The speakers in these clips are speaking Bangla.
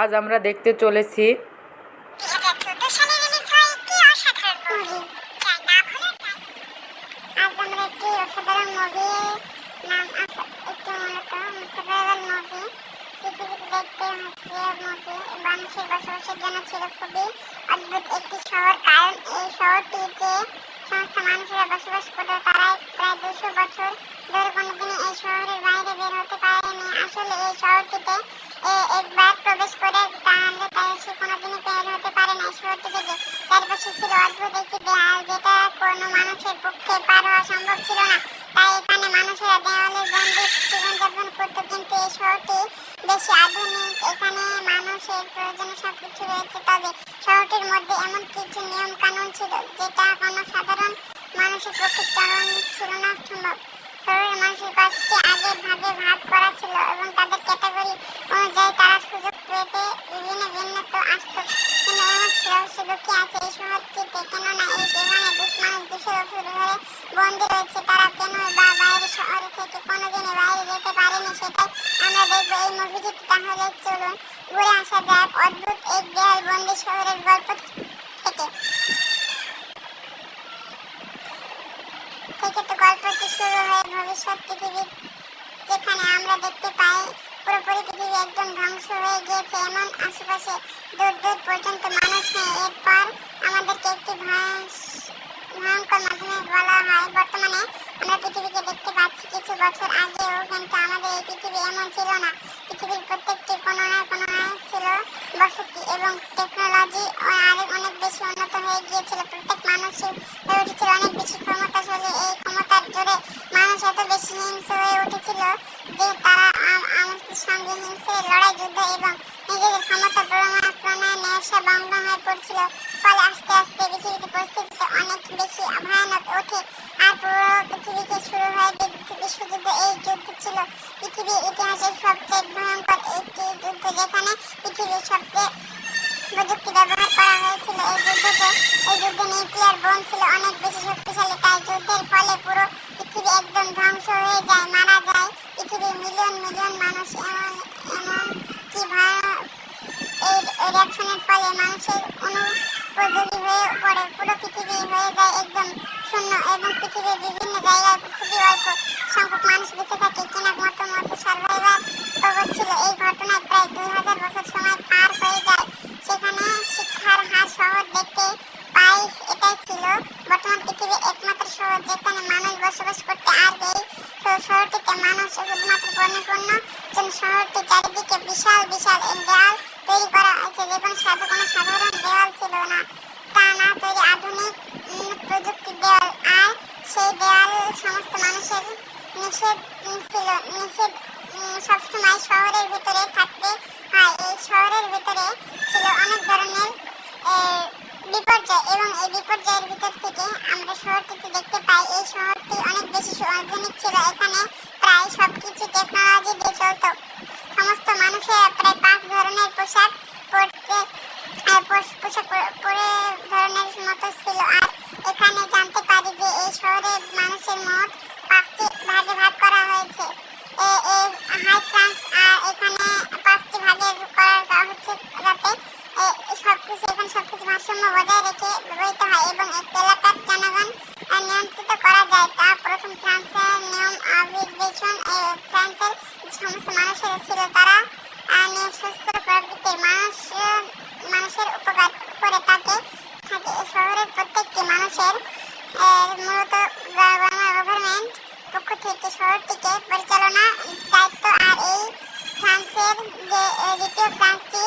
আজ আমরা দেখতে চলেছি মানুষের বসবাসের জন্য ছিল খুবই অদ্ভুত একটি শহর, কারণ এই শহরটি যে সমস্ত মানুষেরা বসবাস করতো তারা প্রায় 200 বছর ধরে কোনোদিনই এই শহরের বাইরে বের হতে পারেনি। আসলে এই শহরটিতে একবার প্রবেশ করে তাহলে সে কোনোদিনই বের হতে পারে না। এই শহরটি থেকে চারপাশে ছিল অদ্ভুত একটি দেয়াল, যেটা কোনো মানুষের পক্ষে পার হওয়া সম্ভব ছিল না। তাই এখানে মানুষেরা দেওয়ালে বন্দি জীবনযাপন করতো। কিন্তু এই শহরটি বেশি আধুনিক, এখানে মানুষের প্রয়োজনে সবকিছু রয়েছে। তবে শহরটির মধ্যে এমন কিছু নিয়ম কানুন ছিল যেটা কোনো সাধারণ মানুষের পক্ষে চলন ছিল না সম্ভব। শহরের মানুষের 5টি আগে ভাগে ভাগ করা ছিল এবং তাদের ক্যাটাগরি অনুযায়ী তারা সুযোগ পেতে বিভিন্ন ভিন্নত আসতো। কিন্তু এমন রহস্য লুকিয়ে আছে এই শহরটিতে, কেননা এখানে 200 বছর ধরে বন্দী রয়েছে। তারা কেনই বা বাইরের শহরে থেকে কোনোদিনই বাইরে যেতে পারেনি, সেটাই আমরা দেখবো এই মুভিটিতে। তাহলে চলুন ঘুরে আসা যাক অদ্ভুত এক দেয়াল বন্দি শহরের গল্প থেকে। তো গল্পটি শুরু হয়ে ভবিষ্যৎ পৃথিবী, যেখানে আমরা দেখতে পাই পুরোপুরি পৃথিবী একদম ধ্বংস হয়ে গিয়েছে, এমন আশেপাশে দূর দূর পর্যন্ত মানুষ নেই। এরপর আমাদেরকে একটি ভয়ঙ্কর মাধ্যমে বলা হয় বর্তমানে আমরা পৃথিবীকে দেখতে পাচ্ছি। কিছু বছর আগেও কিন্তু আমাদের এই পৃথিবী এমন ছিল না। পৃথিবীর প্রত্যেকটি কোণায় ছিল বসতি এবং টেকনোলজি অনেক বেশি উন্নত হয়ে গিয়েছিল। প্রত্যেক মানুষের হয়ে উঠেছিল অনেক বেশি ক্ষমতাশালী। এই ক্ষমতার জোরে মানুষ এত বেশি হিংস্র হয়ে উঠেছিল যে তারা আমাদের সঙ্গে হিংস্রের লড়াই, যুদ্ধ এবং নিজেদের ক্ষমতা প্রণয়নের নেশা ভঙ্গ হয়ে পড়ছিল। ফলে আস্তে আস্তে পৃথিবীতে পরিস্থিতিতে অনেক বেশি ভয়ানক ওঠে আর পুরো পৃথিবীতে শুরু হয় বিশ্বযুদ্ধ। এই যুদ্ধ ছিল পৃথিবীর ইতিহাসের সবচেয়ে ভয়ঙ্কর একটি যুদ্ধ, যেখানে পৃথিবীর সবচেয়ে প্রযুক্তি ব্যবহার করা হয়েছিল। এই যুদ্ধে নিউক্লিয়ার বোম ছিল অনেক বেশি শক্তিশালী। তাই যুদ্ধের ফলে পুরো পৃথিবী একদম ধ্বংস হয়ে যায়, মারা যায় পৃথিবীর মিলিয়ন মিলিয়ন মানুষ। এমন কি ভয়ানক এই রিঅ্যাকশনের ফলে মানুষের অনুপযোগী হয়ে পড়ে। পুরো পৃথিবী হয়ে যায় একদম শূন্য এবং পৃথিবীর বিভিন্ন জায়গায় খুবই অল্প সংখ্যক মানুষ বেঁচে থাকে। কিনা মতো সার্ভাইভার ছিল। এই ঘটনায় প্রায় 2000 বছর সময় পার হয়ে যায়। সেখানে শিক্ষার হার শহর দেখতে পাই এটাই ছিল বর্তমান পৃথিবীর একমাত্র শহর যেখানে মানুষ বসবাস করতে। আর এই শহরটিতে মানুষ শুধুমাত্র পরিপূর্ণ জন্য শহরটির চারিদিকে বিশাল বিশাল দেয়াল তৈরি করা হয়েছে। যে কোনো সাধারণ দেওয়াল ছিল না, তা না তৈরি আধুনিক প্রযুক্তির দেওয়াল। আর সেই দেওয়াল সমস্ত মানুষের নিষেধ ছিল সবসময় শহরের ভিতরে থাকতে হয়। এই শহরের ভিতরে ছিল অনেক ধরনের বিপর্যয় এবং এই বিপর্যয়ের ভিতর থেকে আমরা শহরটিতে দেখতে পাই এই শহরটি অনেক বেশি আধুনিক ছিল। এখানে প্রায় সবকিছু টেকনোলজি দিয়ে চলতো। সমস্ত মানুষেরা প্রায় 5 ধরনের পোশাক পরে ধরনের মতো ছিল। আর এখানে জানতে পারি যে এই শহরের মানুষের মোট 5টি ভাগে ভাগ করা হয়েছে। হাই ফ্রান্স, আর এখানে 5টি ভাগে করা হচ্ছে যাতে সবকিছু ভারসাম্য বজায় রেখে ব্যবহৃত হয় এবং একটি এলাকার জনগণ নিয়ন্ত্রিত করা যায়। তা প্রথম ফ্রান্সের নিয়ম অবিবেচন। ফ্রান্সের সমস্ত মানুষেরা ছিল তারা সুস্থ প্রকৃতির মানুষের উপকার করে থাকে। শহরের প্রত্যেকটি মানুষের মূলত গভর্নমেন্ট পক্ষ থেকে শহরটিকে পরিচালনা দায়িত্ব। আর এই ফ্রান্সের যে দ্বিতীয় ফ্রান্সটি,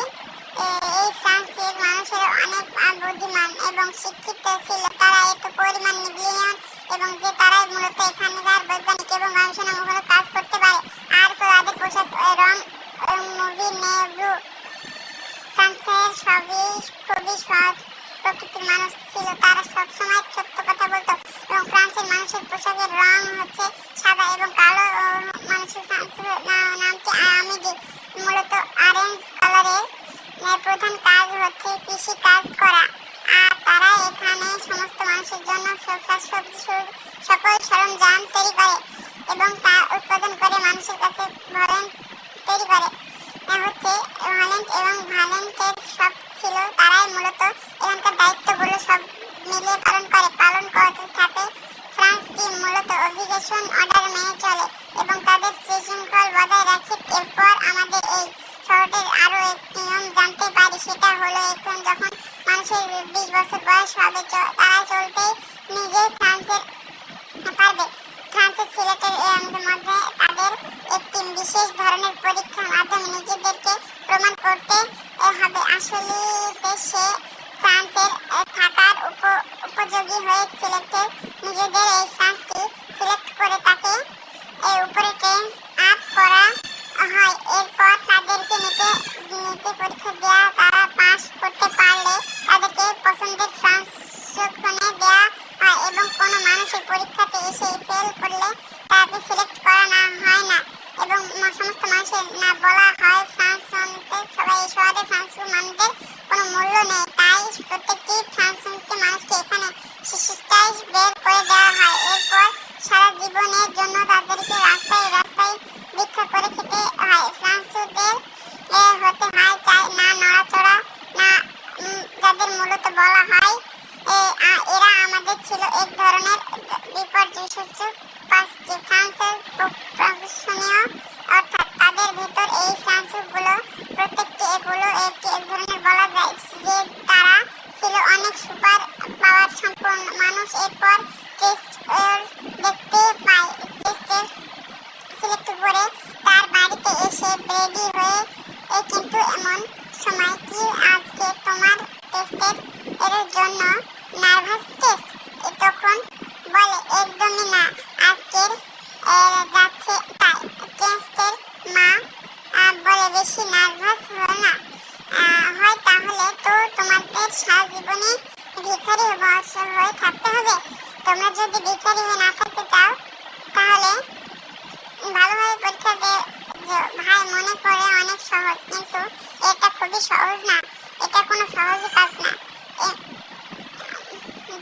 এই ফ্রান্সের মানুষেরা অনেক বুদ্ধিমান এবং শিক্ষিত ছিল। তারা এত পরিমাণ বিলিয়ন এবং যে তারাই মূলত এখানকার বৈজ্ঞানিক এবং গবেষণামূলক কাজ করতে পারে। আর তাদের পোশাক রং মুভি নেব্লু। ফ্রান্সের খুবই সৎ প্রকৃতির মানুষ ছিল, তারা সবসময় সত্য কথা বলতো এবং ফ্রান্সের মানুষের পোশাকের রং হচ্ছে সাদা এবং কালো। মানুষের নামটি আমিজি, মূলত অরেঞ্জ কালারের। প্রধান কাজ হচ্ছে কৃষি কাজ করা। আর তারা এখানে সমস্ত মানুষের জন্য সকল সরঞ্জাম তৈরি করে এবং তা উৎপাদন করে মানুষের কাছে তৈরি করে হচ্ছে ভলেন্ট এবং ভ্যালেন্টের সব ছিল, তারাই মূলত এখানকার দায়িত্বগুলো সব মিলিয়ে পালন করতে থাকে। ফ্রান্স টিম মূলত অভিগেশন অর্ডার মেনে চলে এবং তাদের শৃঙ্খল বজায় রাখে। এরপর আমাদের এই শহরটির আরো একটি নিয়ম জানতে পারি, সেটা হলো এখন যখন মানুষের 20 বছর বয়স হবে তারা চলতেই নিজেই ফ্রান্সের পারবে। ফ্রান্সের ছেলেদের মধ্যে তাদের একটি বিশেষ ধরনের পরীক্ষার মাধ্যমে নিজেদেরকে প্রমাণ করতে হবে আসলে সে ফ্রান্সের থাকার উপযোগী হয়ে সিলেক্টের নিজেদের এই ফ্রান্সটি সিলেক্ট করে তাকে উপরে ট্রেন্স আপ করা হয়। এরপর তাদেরকে নিতে পরীক্ষা দেওয়া, তারা পাস করতে পারলে তাদেরকে পছন্দের ফ্রান্স দেওয়া হয় এবং কোনো মানুষের পরীক্ষাতে এসে ফেল করলে তাকে সিলেক্ট করা হয় না এবং সমস্ত মানুষের না বলা হয় ফ্রান্স সবাই এই শহরে ফ্রান্স মানুষদের কোনো মূল্য নেই, তাই প্রত্যেকটি ফ্রান্স মানুষকে এখানে শিষ্টাই বের করে দেওয়া হয়। এরপর সারা জীবনের জন্য তাদেরকে রাস্তায় রাস্তায় ভিক্ষা করে খেতে হয়। ফ্রান্সদের হতে হয় চাই না নড়াচড়া না, যাদের মূলত বলা হয় এরা আমাদের ছিল এক ধরনের বিপর্যয়সূচক পাঁচটি ফ্রান্সের প্রশংসনীয়, অর্থাৎ তাদের ভেতর এই ফ্রান্সগুলো প্রত্যেকটি এগুলো এক ধরনের বলা যায় যে তারা ছিল অনেক সুপার পাওয়ার সম্পন্ন মানুষ। এরপর টেস্ট দেখতে পাই, টেস্টের সিলেক্ট করে তার বাড়িতে এসে রেডি হয়ে কিন্তু এমন সময় কি আজকে তোমার টেস্টের এর জন্য নার্ভাস টেস্ট? তখন বলে একদমই না, আজকের যাচ্ছে তাই। টেস্টের মা বলে বেশি নার্ভাস হয় না হয়, তাহলে তো তোমাদের সারা জীবনে ভিখারি হয়ে থাকতে হবে। তোমরা যদি ভিখারি হয়ে না থাকতে চাও তাহলে ভালোভাবে পরীক্ষা দিয়ে ভাই মনে করে অনেক সহজ, কিন্তু এটা খুবই সহজ না, এটা কোনো সহজ কাজ না।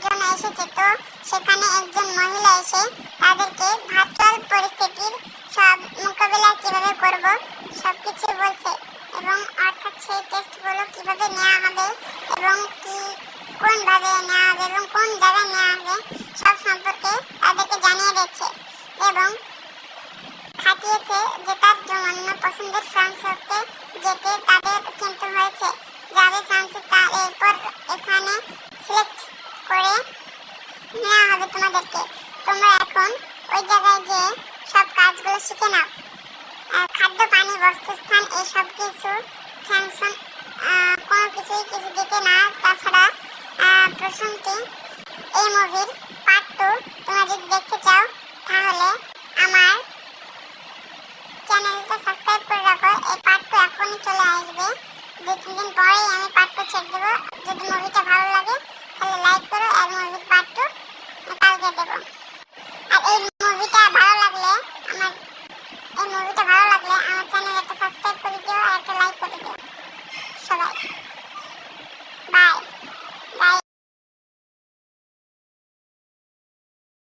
জন্য এসেছে তো সেখানে একজন মহিলা এসে তাদেরকে ভার্চুয়াল পরিস্থিতির সব মোকাবিলা কিভাবে করব সবকিছু বলছে এবং অর্থাৎ সেই টেস্টগুলো কিভাবে নেওয়া হবে এবং কোনভাবে নেওয়া হবে এবং কোন জায়গায় নেওয়া হবে সব সম্পর্কে তাদেরকে জানিয়ে দিচ্ছে এবং খাটিয়েছে যে তার জন্য পছন্দের ফ্রান্সকে যেতে তাদের কিন্তু হয়েছে যাবে ফ্রান্সে, তার এরপর এখানে সিলেক্ট করে নেওয়া হবে তোমাদেরকে। তোমরা এখন ওই জায়গায় যে সব কাজগুলো শিখে নাও, খাদ্য পানি বস্ত্রস্থান এসব কিছু ফ্যাংশন কোনো কিছুই কিছু দিতে না। তাছাড়া প্রসঙ্গটি এই মুভির পার্ট 2 তোমরা যদি দেখতে চাও তাহলে আমার চ্যানেলটা সাবস্ক্রাইব করে রাখো। এই পার্ট 2 এখনই চলে আসবে, 2-3 দিন পরেই আমি পার্ট 2 ছেড়ে দেবো। যদি মুভিটা ভালো লাগে